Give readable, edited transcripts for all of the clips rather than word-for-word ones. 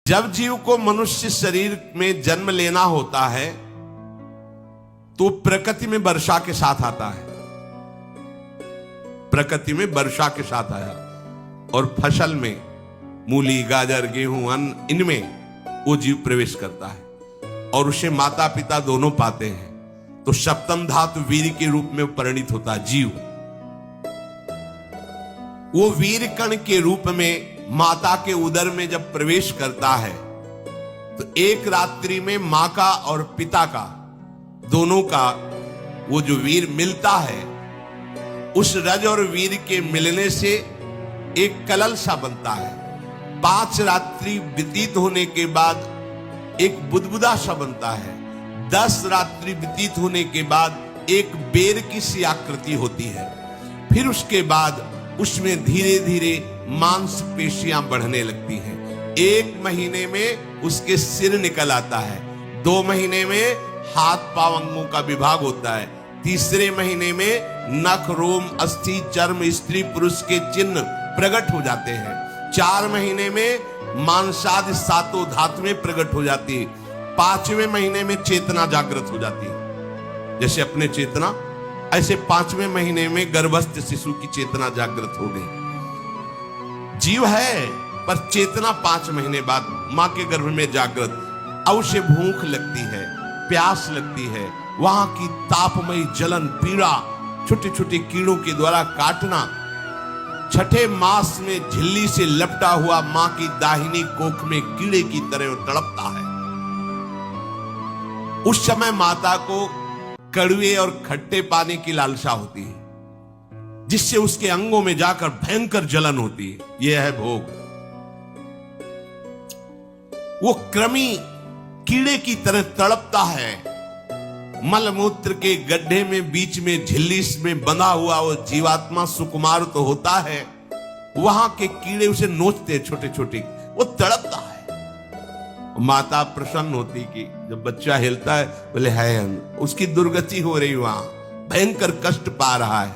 जब जीव को मनुष्य शरीर में जन्म लेना होता है तो प्रकृति में वर्षा के साथ आता है, प्रकृति में वर्षा के साथ आया और फसल में मूली, गाजर, गेहूं, अन्न, इनमें वो जीव प्रवेश करता है और उसे माता पिता दोनों पाते हैं। तो सप्तम धातु वीर के रूप में परिणित होता है जीव। वो वीर कण के रूप में माता के उदर में जब प्रवेश करता है तो एक रात्रि में मां का और पिता का दोनों का वो जो वीर मिलता है, उस रज और वीर के मिलने से एक कलल सा बनता है। 5 रात्रि व्यतीत होने के बाद एक बुदबुदा सा बनता है। 10 रात्रि व्यतीत होने के बाद एक बेर की सी आकृति होती है। फिर उसके बाद उसमें धीरे धीरे मांसपेशियां बढ़ने लगती हैं। 1 महीने में उसके सिर निकल आता है। 2 महीने में हाथ पांव अंगों का विभाग होता है। 3 महीने में नख, रोम, अस्थि, चर्म, स्त्री पुरुष के चिन्ह प्रकट हो जाते हैं। 4 महीने में मांसादि 7 धातुएं प्रकट हो जाती है। 5वें महीने में चेतना जागृत हो जाती है। जैसे अपने चेतना, ऐसे 5वें महीने में गर्भस्थ शिशु की चेतना जागृत हो गई। जीव है पर चेतना 5 महीने बाद मां के गर्भ में जागृत। अब उसे भूख लगती है, प्यास लगती है, वहां की तापमयी जलन, पीड़ा, छोटे छोटे कीड़ों के द्वारा काटना। 6ठे मास में झिल्ली से लपटा हुआ मां की दाहिनी कोख में कीड़े की तरह तड़पता है। उस समय माता को कड़वे और खट्टे पानी की लालसा होती है, जिससे उसके अंगों में जाकर भयंकर जलन होती है। यह है भोग। वो कृमि कीड़े की तरह तड़पता है। मलमूत्र के गड्ढे में बीच में झिल्ली में बंधा हुआ वो जीवात्मा सुकुमार तो होता है, वहां के कीड़े उसे नोचते छोटे छोटे, वो तड़पता है। माता प्रसन्न होती कि जब बच्चा हिलता है, बोले है उसकी दुर्गति हो रही, वहां भयंकर कष्ट पा रहा है।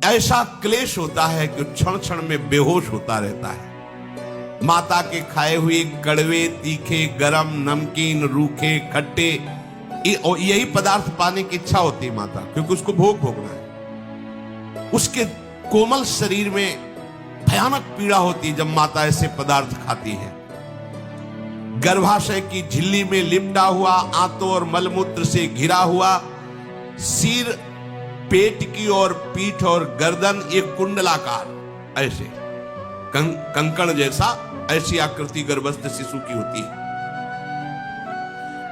ऐसा क्लेश होता है कि क्षण क्षण में बेहोश होता रहता है। माता के खाए हुए कड़वे, तीखे, गरम, नमकीन, रूखे, खट्टे, यही पदार्थ पाने की इच्छा होती है माता, क्योंकि उसको भोग भोगना है। उसके कोमल शरीर में भयानक पीड़ा होती है जब माता ऐसे पदार्थ खाती है। गर्भाशय की झिल्ली में लिपटा हुआ, आंतों और मलमूत्र से घिरा हुआ सिर, पेट की और पीठ और गर्दन एक कुंडलाकार, ऐसे कंकड़ जैसा, ऐसी आकृति गर्भस्थ शिशु की होती है।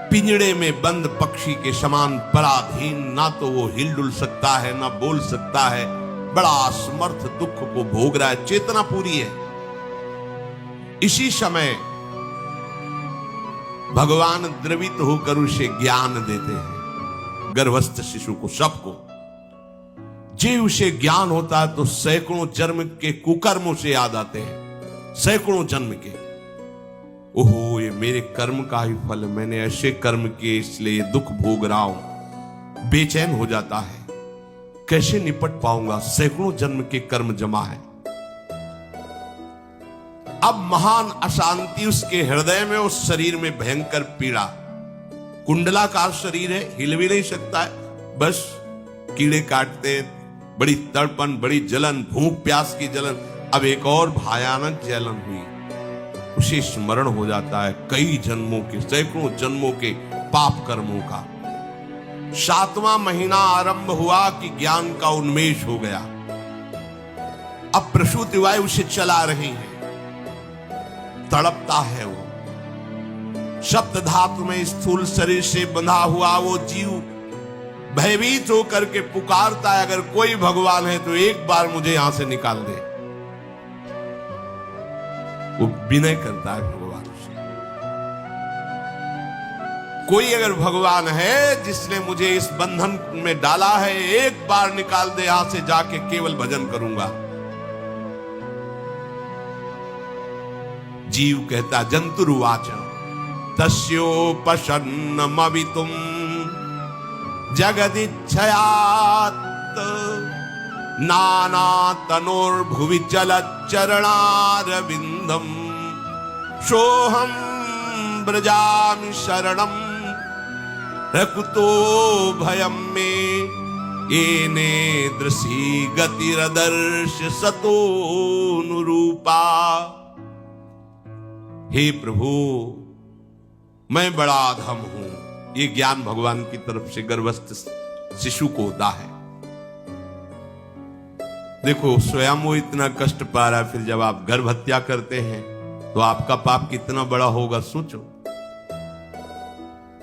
पिंजड़े में बंद पक्षी के समान पराधीन, ना तो वो हिलडुल सकता है ना बोल सकता है। बड़ा असमर्थ दुख को भोग रहा है। चेतना पूरी है। इसी समय भगवान द्रवित होकर उसे ज्ञान देते हैं, गर्भस्थ शिशु को, सबको। जे उसे ज्ञान होता है तो सैकड़ों जन्म के कुकर्मों से याद आते हैं, सैकड़ों जन्म के। ओहो, ये मेरे कर्म का ही फल, मैंने ऐसे कर्म किए इसलिए दुख भोग रहा हूं। बेचैन हो जाता है, कैसे निपट पाऊंगा, सैकड़ों जन्म के कर्म जमा है। अब महान अशांति उसके हृदय में, उस शरीर में भयंकर पीड़ा। कुंडलाकार शरीर है, हिल भी नहीं सकता है, बस कीड़े काटते, बड़ी तड़पन, बड़ी जलन, भूख प्यास की जलन। अब एक और भयानक जलन हुई, उसे स्मरण हो जाता है कई जन्मों के, सैकड़ों जन्मों के पाप कर्मों का। 7वां महीना आरंभ हुआ कि ज्ञान का उन्मेष हो गया। अब प्रसूति वायु उसे चला रही है, तड़पता है वो। सप्त धातु में स्थूल शरीर से बंधा हुआ वो जीव भयभीत होकर के पुकारता है, अगर कोई भगवान है तो एक बार मुझे यहां से निकाल दे। वो विनय करता है भगवान से, कोई अगर भगवान है जिसने मुझे इस बंधन में डाला है, एक बार निकाल दे, यहां से जाके केवल भजन करूंगा। जीव कहता, जंतुरुवाच तस्योपशन्नमवितुम जगदिच्छयात् नाना तनोर्भुवि चलच्चरणारविंदम सोहम ब्रजामि शरणम रकुतो भयम में येने दृशी गतिरदर्श सतोनुरूपा। हे प्रभु, मैं बड़ा अधम हूं। ये ज्ञान भगवान की तरफ से गर्भस्थ शिशु को होता है। देखो, स्वयं वो इतना कष्ट पा रहा है, फिर जब आप गर्भ हत्या करते हैं तो आपका पाप कितना बड़ा होगा, सोचो।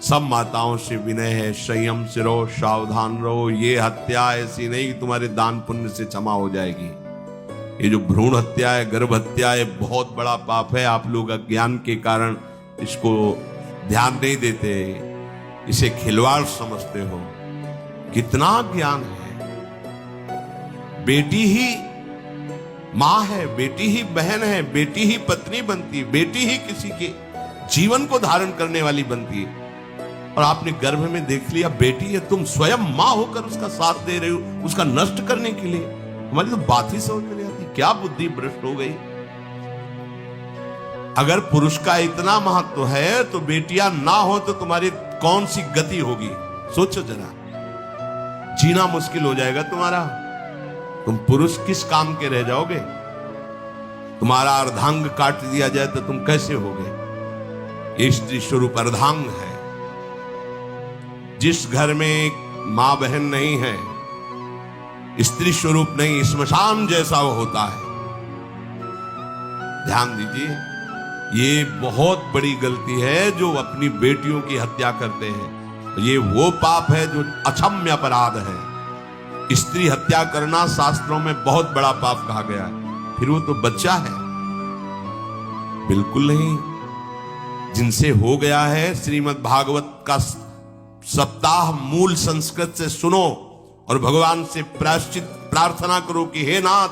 सब माताओं से विनय है, संयम से रहो, सावधान रहो। ये हत्या ऐसी नहीं कि तुम्हारे दान पुण्य से क्षमा हो जाएगी। ये जो भ्रूण हत्या है, गर्भ हत्या है, बहुत बड़ा पाप है। आप लोग अज्ञान के कारण इसको ध्यान नहीं देते, इसे खिलवाड़ समझते हो। कितना ज्ञान है। बेटी ही मां है, बेटी ही बहन है, बेटी ही पत्नी बनती है, बेटी ही किसी के जीवन को धारण करने वाली बनती है। और आपने गर्भ में देख लिया बेटी है, तुम स्वयं मां होकर उसका साथ दे रहे हो, उसका नष्ट करने के लिए। हमारी तो बात ही समझ में नहीं आती, क्या बुद्धि भ्रष्ट हो गई। अगर पुरुष का इतना महत्व है तो बेटियां ना हो तो तुम्हारी कौन सी गति होगी, सोचो जरा। जीना मुश्किल हो जाएगा तुम्हारा। तुम पुरुष किस काम के रह जाओगे। तुम्हारा अर्धांग काट दिया जाए तो तुम कैसे होगे। स्त्री स्वरूप अर्धांग है। जिस घर में मां बहन नहीं है, स्त्री स्वरूप नहीं, स्मशान जैसा वो होता है। ध्यान दीजिए, ये बहुत बड़ी गलती है जो अपनी बेटियों की हत्या करते हैं। ये वो पाप है जो अक्षम्य अपराध है। स्त्री हत्या करना शास्त्रों में बहुत बड़ा पाप कहा गया है। फिर वो तो बच्चा है, बिल्कुल नहीं। जिनसे हो गया है, श्रीमद् भागवत का सप्ताह मूल संस्कृत से सुनो और भगवान से प्रायश्चित प्रार्थना करो कि हे नाथ,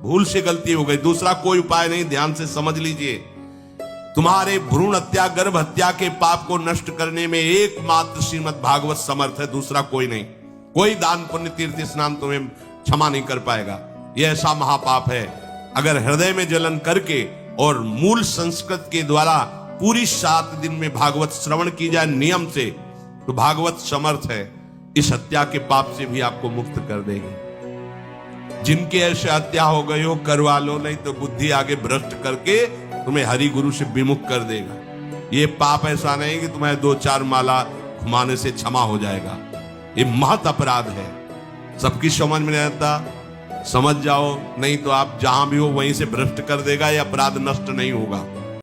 भूल से गलती हो गई, दूसरा कोई उपाय नहीं। ध्यान से समझ लीजिए, तुम्हारे भ्रूण हत्या गर्भ हत्या के पाप को नष्ट करने में एकमात्र श्रीमद् भागवत समर्थ है, दूसरा कोई नहीं। कोई दान पुण्य तीर्थ स्नान तुम्हें क्षमा नहीं कर पाएगा। यह ऐसा महापाप है। अगर हृदय में जलन करके और मूल संस्कृत के द्वारा पूरी 7 दिन में भागवत श्रवण की जाए नियम से, तो भागवत समर्थ है, इस हत्या के पाप से भी आपको मुक्त कर देगी। जिनके ऐसे हत्या हो गई हो, करवा लो, नहीं तो बुद्धि आगे भ्रष्ट करके तुम्हें हरि गुरु से विमुख कर देगा। ये पाप ऐसा नहीं कि तुम्हें 2-4 माला घुमाने से क्षमा हो जाएगा। ये महत अपराध है। सबकी समझ में नहीं आता, समझ जाओ, नहीं तो आप जहां भी हो वहीं से भ्रष्ट कर देगा। ये अपराध नष्ट नहीं होगा।